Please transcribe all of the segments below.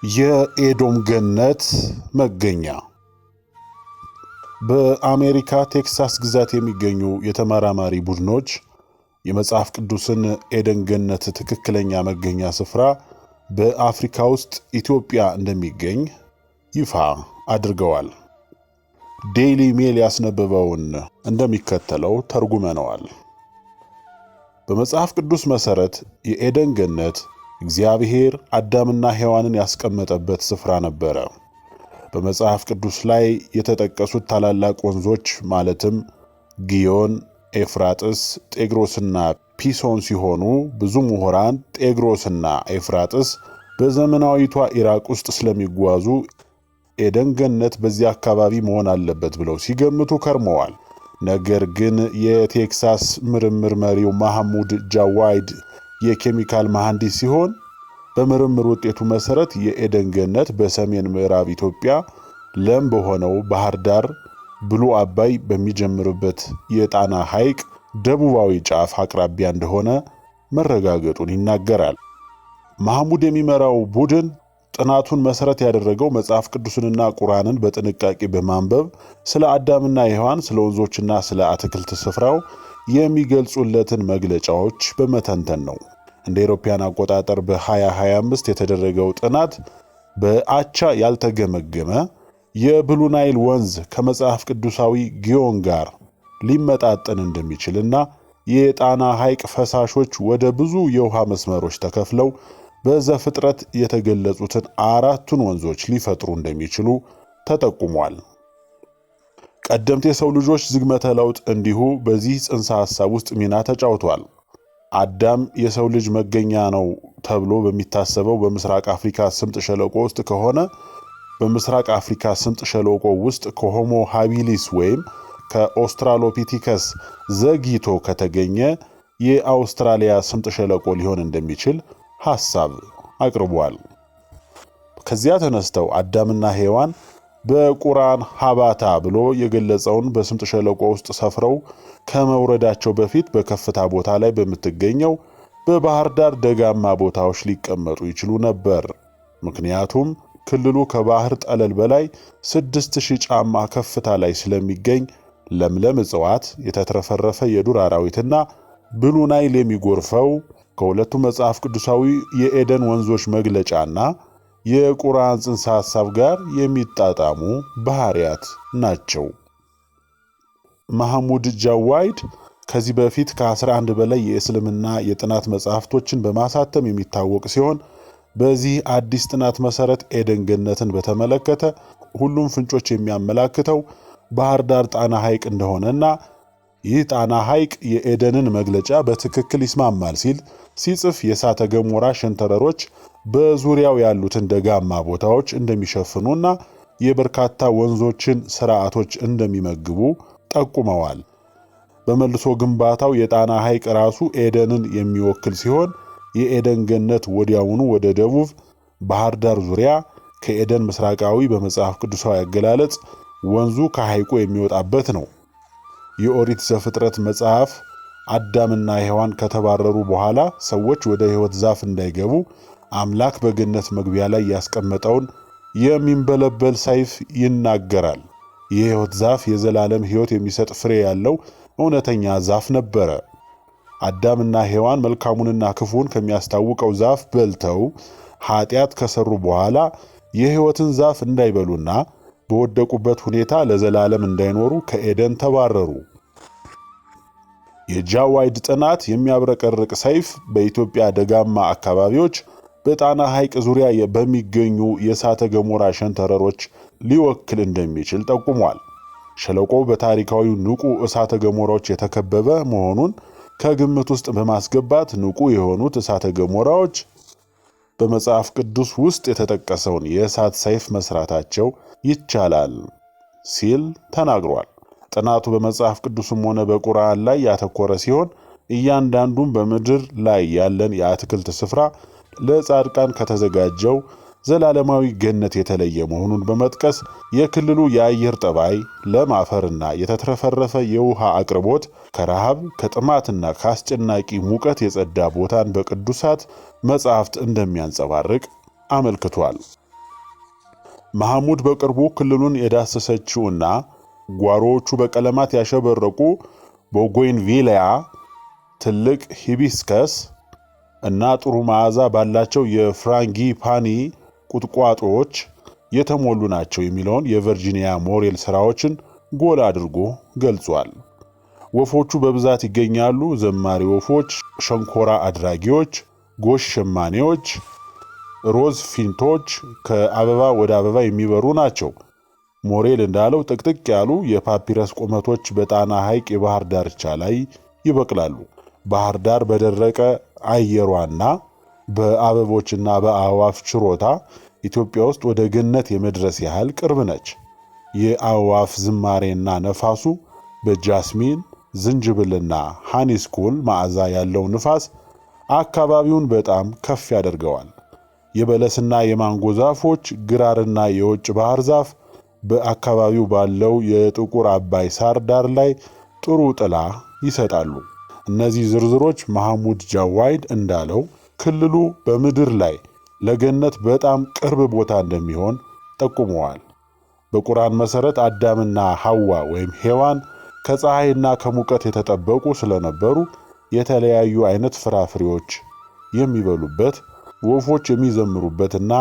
የኤዶም ገነት መገኛ በአሜሪካ ቴክሳስ ግዛት የሚገኙ የተመራማሪ ቡድኖች የመጽሐፍ ቅዱስን ኤደን ገነት ትክክለኛ መገኛ ስፍራ በአፍሪካ ውስጥ ኢትዮጵያ እንደሚገኝ ይፋ አድርገዋል። ዴይሊ ሜል ያስነበበውን እንደሚከተለው ተርጉመነዋል። በመጽሐፍ ቅዱስ መሠረት የኤደን ገነት እግዚአብሔር አዳምና ሔዋንን ያስቀመጠበት ስፍራ ነበረ። በመጽሐፍ ቅዱስ ላይ የተጠቀሱት ታላላቅ ወንዞች ማለትም ጊዮን፣ ኤፍራጥስ፣ ጤግሮስና ፒሶን ሲሆኑ ብዙ ምሁራን ጤግሮስና ኤፍራጥስ በዘመናዊቷ ኢራቅ ውስጥ ስለሚጓዙ ኤደን ገነት በዚህ አካባቢ መሆን አለበት ብለው ሲገምቱ ከርመዋል። ነገር ግን የቴክሳስ ምርምር መሪው መሐሙድ ጃዋይድ የኬሚካል መሐንዲስ ሲሆን በምርምር ውጤቱ መሰረት የኤደን ገነት በሰሜን ምዕራብ ኢትዮጵያ ለም በሆነው ባህር ዳር ብሉ አባይ በሚጀምርበት የጣና ሐይቅ ደቡባዊ ጫፍ አቅራቢያ እንደሆነ መረጋገጡን ይናገራል። መሐሙድ የሚመራው ቡድን ጥናቱን መሰረት ያደረገው መጽሐፍ ቅዱስንና ቁርአንን በጥንቃቄ በማንበብ ስለ አዳምና ሔዋን፣ ስለ ወንዞችና ስለ አትክልት ስፍራው የሚገልጹለትን መግለጫዎች በመተንተን ነው። እንደ አውሮፓውያን አቆጣጠር በ2025 የተደረገው ጥናት በአቻ ያልተገመገመ የብሉ ናይል ወንዝ ከመጽሐፍ ቅዱሳዊ ጊዮን ጋር ሊመጣጠን እንደሚችልና የጣና ሐይቅ ፈሳሾች ወደ ብዙ የውሃ መስመሮች ተከፍለው በዘፍጥረት የተገለጹትን አራቱን ወንዞች ሊፈጥሩ እንደሚችሉ ተጠቁሟል። ቀደምት የሰው ልጆች ዝግመተ ለውጥ እንዲሁ በዚህ ጽንሰ ሐሳብ ውስጥ ሚና ተጫውቷል። አዳም የሰው ልጅ መገኛ ነው ተብሎ በሚታሰበው በምስራቅ አፍሪካ ስምጥ ሸለቆ ውስጥ ከሆነ በምስራቅ አፍሪካ ስምጥ ሸለቆ ውስጥ ከሆሞ ሃቢሊስ ወይም ከኦስትራሎፒቲከስ ዘግይቶ ከተገኘ የአውስትራሊያ ስምጥ ሸለቆ ሊሆን እንደሚችል ሐሳብ አቅርቧል። ከዚያ ተነስተው አዳምና ሔዋን በቁርአን ሀባታ ብሎ የገለጸውን በስምጥ ሸለቆ ውስጥ ሰፍረው ከመውረዳቸው በፊት በከፍታ ቦታ ላይ በምትገኘው በባህር ዳር ደጋማ ቦታዎች ሊቀመጡ ይችሉ ነበር። ምክንያቱም ክልሉ ከባህር ጠለል በላይ 6000 ጫማ ከፍታ ላይ ስለሚገኝ ለምለም እጽዋት፣ የተትረፈረፈ የዱር አራዊትና ብሉ ናይል የሚጎርፈው ከሁለቱ መጽሐፍ ቅዱሳዊ የኤደን ወንዞች መግለጫና የቁርአን ጽንሰ ሐሳብ ጋር የሚጣጣሙ ባህሪያት ናቸው። መሐሙድ ጃዋይድ ከዚህ በፊት ከ11 በላይ የእስልምና የጥናት መጽሐፍቶችን በማሳተም የሚታወቅ ሲሆን በዚህ አዲስ ጥናት መሰረት ኤደን ገነትን በተመለከተ ሁሉም ፍንጮች የሚያመላክተው ባህር ዳር ጣና ሐይቅ እንደሆነና ይህ ጣና ሐይቅ የኤደንን መግለጫ በትክክል ይስማማል ሲል ሲጽፍ የእሳተ ገሞራ ሸንተረሮች በዙሪያው ያሉትን ደጋማ ቦታዎች እንደሚሸፍኑና የበርካታ ወንዞችን ስርዓቶች እንደሚመግቡ ጠቁመዋል። በመልሶ ግንባታው የጣና ሐይቅ ራሱ ኤደንን የሚወክል ሲሆን የኤደን ገነት ወዲያውኑ ወደ ደቡብ ባህር ዳር ዙሪያ ከኤደን ምስራቃዊ በመጽሐፍ ቅዱሳዊ አገላለጽ ወንዙ ከሐይቁ የሚወጣበት ነው። የኦሪት ዘፍጥረት መጽሐፍ አዳምና ሔዋን ከተባረሩ በኋላ ሰዎች ወደ ሕይወት ዛፍ እንዳይገቡ አምላክ በገነት መግቢያ ላይ ያስቀመጠውን የሚንበለበል ሰይፍ ይናገራል። የሕይወት ዛፍ የዘላለም ሕይወት የሚሰጥ ፍሬ ያለው እውነተኛ ዛፍ ነበረ። አዳምና ሔዋን መልካሙንና ክፉን ከሚያስታውቀው ዛፍ በልተው ኃጢአት ከሰሩ በኋላ የሕይወትን ዛፍ እንዳይበሉና በወደቁበት ሁኔታ ለዘላለም እንዳይኖሩ ከኤደን ተባረሩ። የጃዋይድ ጥናት የሚያብረቀርቅ ሰይፍ በኢትዮጵያ ደጋማ አካባቢዎች በጣና ሐይቅ ዙሪያ በሚገኙ የእሳተ ገሞራ ሸንተረሮች ሊወክል እንደሚችል ጠቁሟል። ሸለቆው በታሪካዊ ንቁ እሳተ ገሞራዎች የተከበበ መሆኑን ከግምት ውስጥ በማስገባት ንቁ የሆኑት እሳተ ገሞራዎች በመጽሐፍ ቅዱስ ውስጥ የተጠቀሰውን የእሳት ሰይፍ መስራታቸው ይቻላል ሲል ተናግሯል። ጥናቱ በመጽሐፍ ቅዱስም ሆነ በቁርአን ላይ ያተኮረ ሲሆን እያንዳንዱም በምድር ላይ ያለን የአትክልት ስፍራ ለጻድቃን ከተዘጋጀው ዘላለማዊ ገነት የተለየ መሆኑን በመጥቀስ የክልሉ የአየር ጠባይ ለም አፈርና የተትረፈረፈ የውሃ አቅርቦት ከረሃብ ከጥማትና ከአስጨናቂ ሙቀት የጸዳ ቦታን በቅዱሳት መጻሕፍት እንደሚያንጸባርቅ አመልክቷል። መሐሙድ በቅርቡ ክልሉን የዳሰሰችውና ጓሮዎቹ በቀለማት ያሸበረቁ ቦጎይንቪሊያ፣ ትልቅ ሂቢስከስ እና ጥሩ መዓዛ ባላቸው የፍራንጊፓኒ ቁጥቋጦዎች የተሞሉ ናቸው የሚለውን የቨርጂኒያ ሞሬል ሥራዎችን ጎላ አድርጎ ገልጿል። ወፎቹ በብዛት ይገኛሉ። ዘማሪ ወፎች፣ ሸንኮራ አድራጊዎች፣ ጎሽ ሸማኔዎች፣ ሮዝ ፊንቶች ከአበባ ወደ አበባ የሚበሩ ናቸው። ሞሬል እንዳለው ጥቅጥቅ ያሉ የፓፒረስ ቁመቶች በጣና ሐይቅ የባህር ዳርቻ ላይ ይበቅላሉ። ባህር ዳር በደረቀ አየሯና በአበቦችና በአዕዋፍ ችሮታ ኢትዮጵያ ውስጥ ወደ ገነት የመድረስ ያህል ቅርብ ነች። የአዕዋፍ ዝማሬና ነፋሱ በጃስሚን ዝንጅብልና ሃኒስኩል መዓዛ ያለው ንፋስ አካባቢውን በጣም ከፍ ያደርገዋል። የበለስና የማንጎ ዛፎች፣ ግራርና የውጭ ባህር ዛፍ በአካባቢው ባለው የጥቁር አባይ ሳር ዳር ላይ ጥሩ ጥላ ይሰጣሉ። እነዚህ ዝርዝሮች መሐሙድ ጃዋይድ እንዳለው ክልሉ በምድር ላይ ለገነት በጣም ቅርብ ቦታ እንደሚሆን ጠቁመዋል። በቁርአን መሠረት አዳምና ሐዋ ወይም ሔዋን ከፀሐይና ከሙቀት የተጠበቁ ስለነበሩ የተለያዩ አይነት ፍራፍሬዎች የሚበሉበት፣ ወፎች የሚዘምሩበትና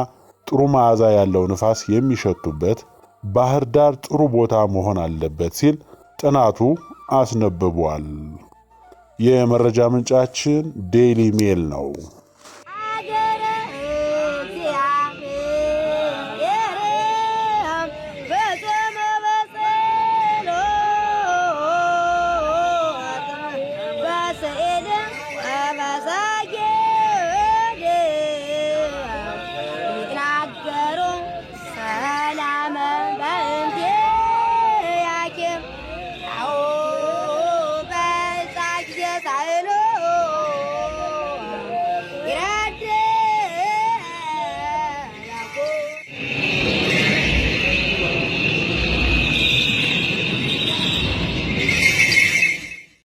ጥሩ መዓዛ ያለው ንፋስ የሚሸቱበት ባህር ዳር ጥሩ ቦታ መሆን አለበት ሲል ጥናቱ አስነብቧል። የመረጃ ምንጫችን ዴይሊ ሜል ነው።